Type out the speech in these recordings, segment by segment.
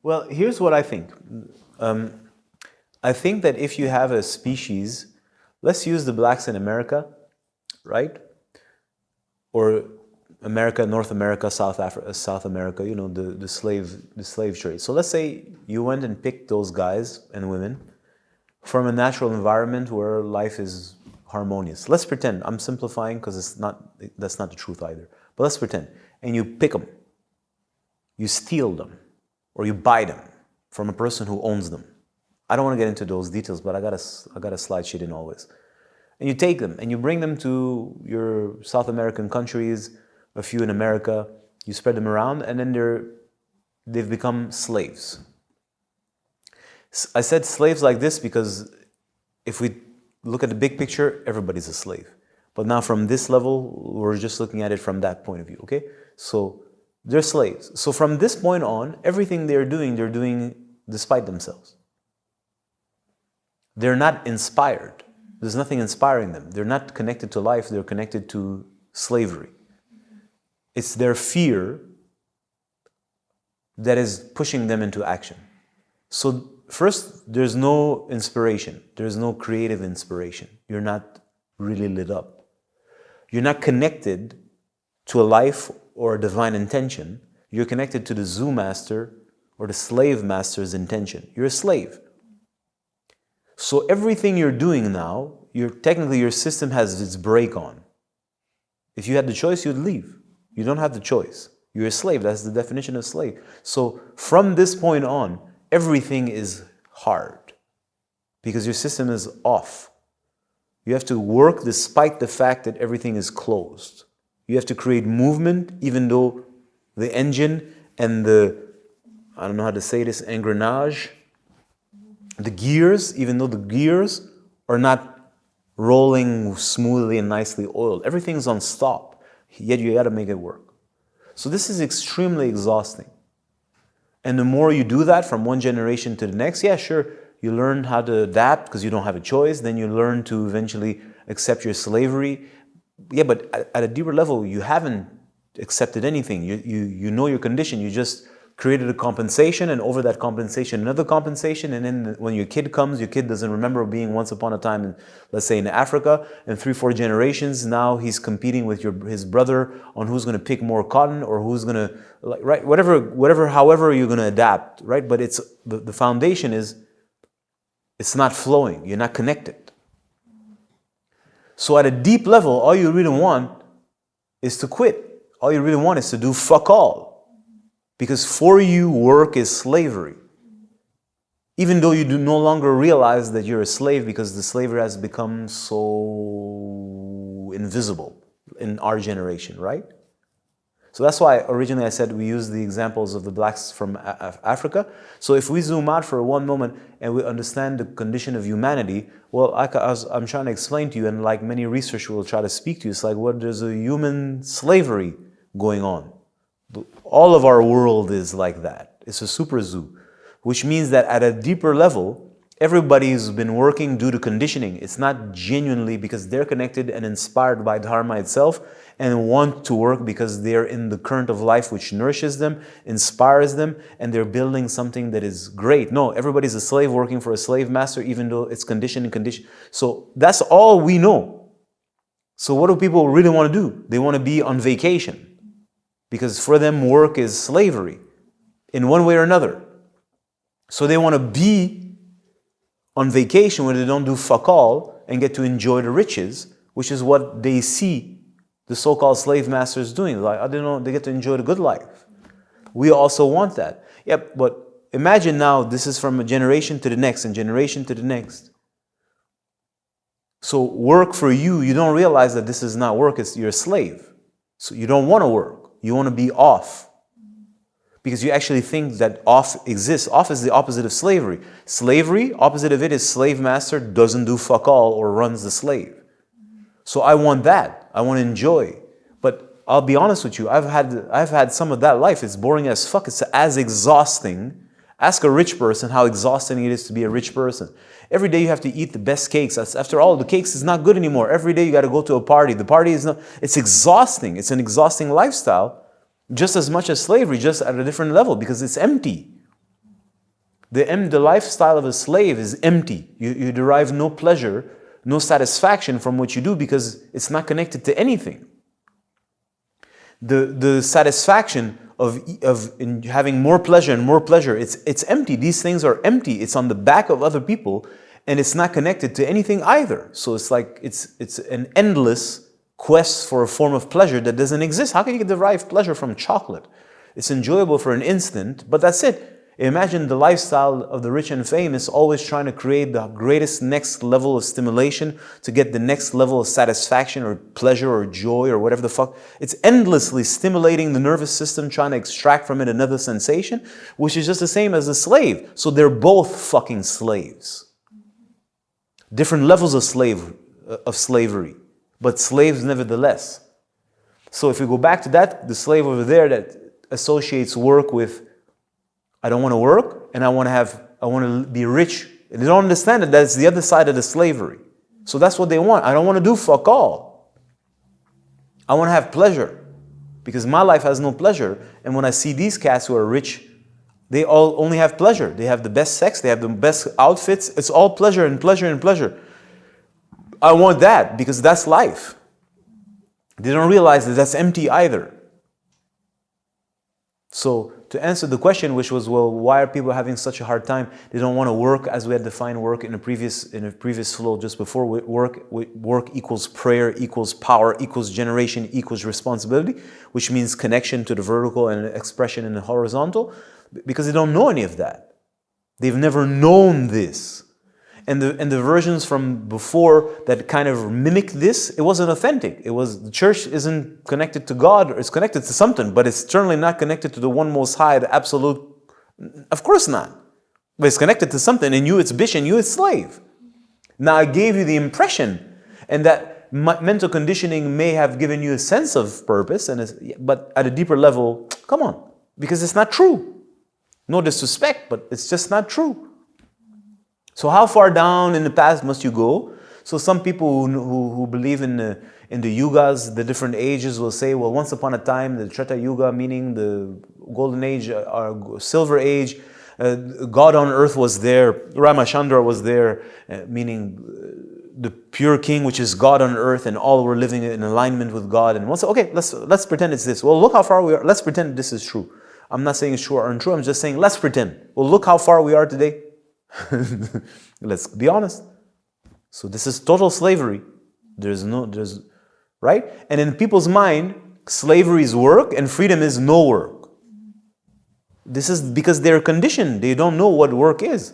Well, here's what I think. I think that if you have a species, let's use the blacks in America, right? Or America, North America, South America, you know, the slave trade. So let's say you went and picked those guys and women from a natural environment where life is harmonious. Let's pretend, I'm simplifying because that's not the truth either. But let's pretend. And you pick them, you steal them, or you buy them from a person who owns them. I don't want to get into those details, but I got a slide sheet in always. And you take them and you bring them to your South American countries, a few in America, you spread them around, and then they've become slaves. I said slaves like this because if we look at the big picture, everybody's a slave. But now from this level, we're just looking at it from that point of view, okay? So they're slaves. So from this point on, everything they're doing despite themselves. They're not inspired. There's nothing inspiring them. They're not connected to life, they're connected to slavery. It's their fear that is pushing them into action. So first, there's no inspiration. There's no creative inspiration. You're not really lit up. You're not connected to a life or a divine intention. You're connected to the zoo master or the slave master's intention. You're a slave. So everything you're doing now, technically your system has its brake on. If you had the choice, you'd leave. You don't have the choice. You're a slave. That's the definition of slave. So from this point on, everything is hard because your system is off. You have to work despite the fact that everything is closed. You have to create movement even though the engine and I don't know how to say this, engrenage, the gears, even though the gears are not rolling smoothly and nicely oiled. Everything's on stop, yet you gotta make it work. So this is extremely exhausting. And the more you do that from one generation to the next, yeah, sure, you learn how to adapt because you don't have a choice. Then you learn to eventually accept your slavery. Yeah, but at a deeper level, you haven't accepted anything. You know your condition. You just created a compensation, and over that compensation, another compensation. And then when your kid comes, your kid doesn't remember being once upon a time, in, let's say in Africa, and 3-4 generations, now he's competing with his brother on who's going to pick more cotton or who's going to, right, whatever, however you're going to adapt, right? But it's the foundation is, it's not flowing. You're not connected. So at a deep level, all you really want is to quit. All you really want is to do fuck all. Because for you, work is slavery. Even though you do no longer realize that you're a slave because the slavery has become so invisible in our generation, right? So that's why originally I said we use the examples of the blacks from Africa. So if we zoom out for one moment and we understand the condition of humanity, well, I'm trying to explain to you, and like many researchers will try to speak to you, it's like, well, there's a human slavery going on. All of our world is like that. It's a super zoo, which means that at a deeper level, everybody's been working due to conditioning. It's not genuinely because they're connected and inspired by Dharma itself and want to work because they're in the current of life which nourishes them, inspires them, and they're building something that is great. No, everybody's a slave working for a slave master, even though it's conditioned. So that's all we know. So what do people really want to do? They want to be on vacation. Because for them, work is slavery in one way or another. So they want to be on vacation where they don't do fuck all and get to enjoy the riches, which is what they see the so-called slave masters doing. Like, I don't know, they get to enjoy the good life. We also want that. Yep, but imagine now this is from a generation to the next and generation to the next. So work for you, you don't realize that this is not work, you're a slave. So you don't want to work. You want to be off because you actually think that off exists. Off is the opposite of slavery. Slavery, opposite of it is slave master doesn't do fuck all or runs the slave. So I want that. I want to enjoy. But I'll be honest with you, I've had some of that life. It's boring as fuck. It's as exhausting. Ask a rich person how exhausting it is to be a rich person. Every day you have to eat the best cakes. After all, the cakes is not good anymore. Every day you got to go to a party. The party is not, it's exhausting. It's an exhausting lifestyle, just as much as slavery, just at a different level because it's empty. The lifestyle of a slave is empty. You derive no pleasure, no satisfaction from what you do because it's not connected to anything. The satisfaction of in having more pleasure and more pleasure, it's empty. These things are empty. It's on the back of other people, and it's not connected to anything either. So it's like it's an endless quest for a form of pleasure that doesn't exist. How can you derive pleasure from chocolate? It's enjoyable for an instant, but that's it. Imagine the lifestyle of the rich and famous, always trying to create the greatest next level of stimulation to get the next level of satisfaction or pleasure or joy or whatever the fuck. It's endlessly stimulating the nervous system, trying to extract from it another sensation, which is just the same as a slave. So they're both fucking slaves. Different levels of slavery, but slaves nevertheless. So if we go back to that, the slave over there that associates work with I don't want to work and I want to be rich. They don't understand that that's the other side of the slavery. So that's what they want. I don't want to do fuck all. I want to have pleasure because my life has no pleasure. And when I see these cats who are rich, they all only have pleasure. They have the best sex. They have the best outfits. It's all pleasure and pleasure and pleasure. I want that because that's life. They don't realize that that's empty either. So to answer the question, which was, well, why are people having such a hard time? They don't want to work as we had defined work in a previous flow just before. Work equals prayer, equals power, equals generation, equals responsibility, which means connection to the vertical and expression in the horizontal, because they don't know any of that. They've never known this. And the versions from before that kind of mimic this, it wasn't authentic. It was, the church isn't connected to God, or it's connected to something, but it's certainly not connected to the one most high, the absolute. Of course not. But it's connected to something, and you it's bish and you it's slave. Now I gave you the impression, and that mental conditioning may have given you a sense of purpose, but at a deeper level, come on, because it's not true. No disrespect, but it's just not true. So how far down in the past must you go? So some people who believe in the yugas, the different ages, will say, well, once upon a time, the Treta Yuga, meaning the golden age or silver age, God on earth was there, Ramachandra was there, meaning the pure king, which is God on earth, and all were living in alignment with God. And once, okay, let's pretend it's this. Well, look how far we are. Let's pretend this is true. I'm not saying it's true or untrue. I'm just saying let's pretend. Well, look how far we are today. Let's be honest. So this is total slavery. There's right? And in people's mind, slavery is work and freedom is no work. This is because they're conditioned. They don't know what work is.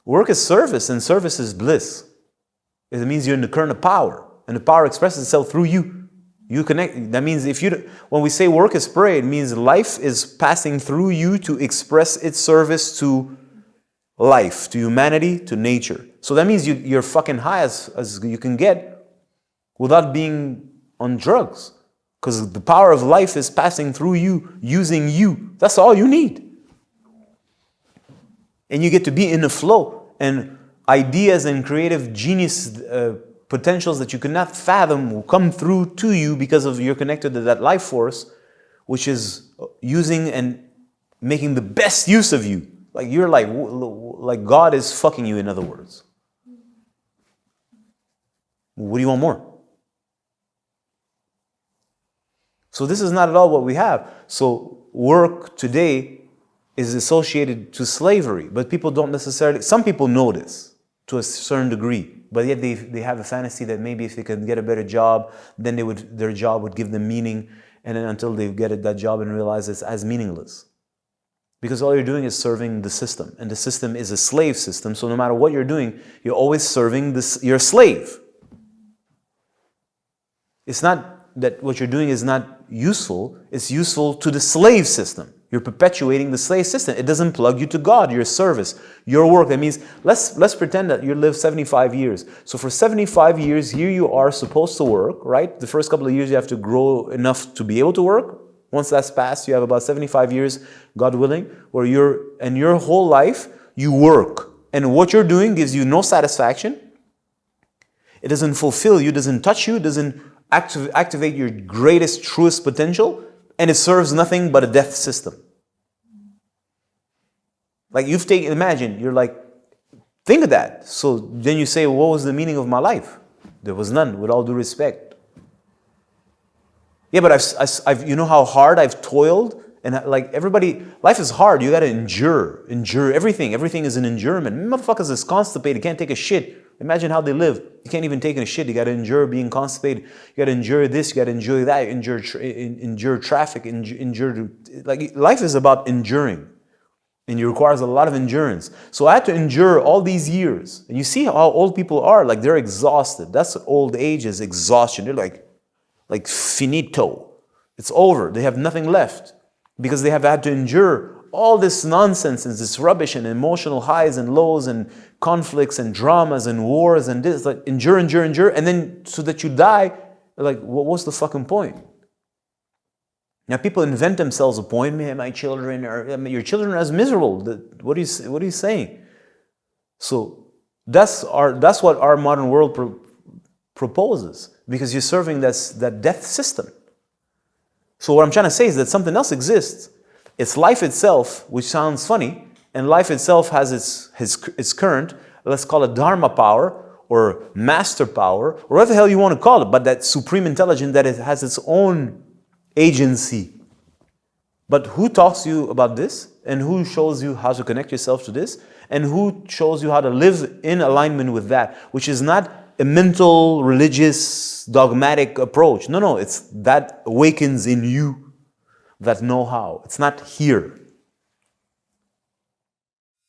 Work is service, and service is bliss. It means you're in the current of power, and the power expresses itself through you. You connect. That means when we say work is prayer, it means life is passing through you to express its service to life, to humanity, to nature. So that means you're fucking high as you can get without being on drugs. Because the power of life is passing through you, using you. That's all you need. And you get to be in the flow. And ideas and creative genius potentials that you cannot fathom will come through to you because of you're connected to that life force, which is using and making the best use of you. Like you're like God is fucking you, in other words. What do you want more? So this is not at all what we have. So work today is associated to slavery, but people don't necessarily, some people know this to a certain degree, but yet they have a fantasy that maybe if they can get a better job, then their job would give them meaning, and then until they get that job and realize it's as meaningless. Because all you're doing is serving the system, and the system is a slave system, so no matter what you're doing, you're always serving you're a slave. It's not that what you're doing is not useful, it's useful to the slave system. You're perpetuating the slave system. It doesn't plug you to God, your service, your work. That means, let's pretend that you live 75 years. So for 75 years, here you are supposed to work, right? The first couple of years you have to grow enough to be able to work. Once that's passed, you have about 75 years, God willing, where your whole life, you work. And what you're doing gives you no satisfaction. It doesn't fulfill you, doesn't touch you, doesn't activate your greatest, truest potential, and it serves nothing but a death system. Like you've taken, imagine, you're like, think of that. So then you say, what was the meaning of my life? There was none, with all due respect. Yeah, but I've you know how hard I've toiled? And like everybody, life is hard. You got to endure everything. Everything is an endurement. Motherfuckers is constipated, can't take a shit. Imagine how they live. You can't even take a shit. You got to endure being constipated. You got to endure this. You got to endure that. Endure traffic. Endure. Like life is about enduring, and it requires a lot of endurance. So I had to endure all these years. And you see how old people are. Like they're exhausted. That's old age, is exhaustion. They're like finito. It's over. They have nothing left because they have had to endure all this nonsense and this rubbish and emotional highs and lows and conflicts and dramas and wars and this. Like endure, and then so that you die. Like, what's the fucking point? Now people invent themselves a point. My children are. I mean, your children are as miserable. What are you saying? So that's what our modern world proposes, because you're serving that death system. So what I'm trying to say is that something else exists. It's life itself, which sounds funny, and life itself has its current, let's call it dharma power, or master power, or whatever the hell you want to call it, but that supreme intelligence that it has its own agency. But who talks to you about this? And who shows you how to connect yourself to this? And who shows you how to live in alignment with that, which is not a mental, religious, dogmatic approach. No, it's that awakens in you that know-how. It's not here.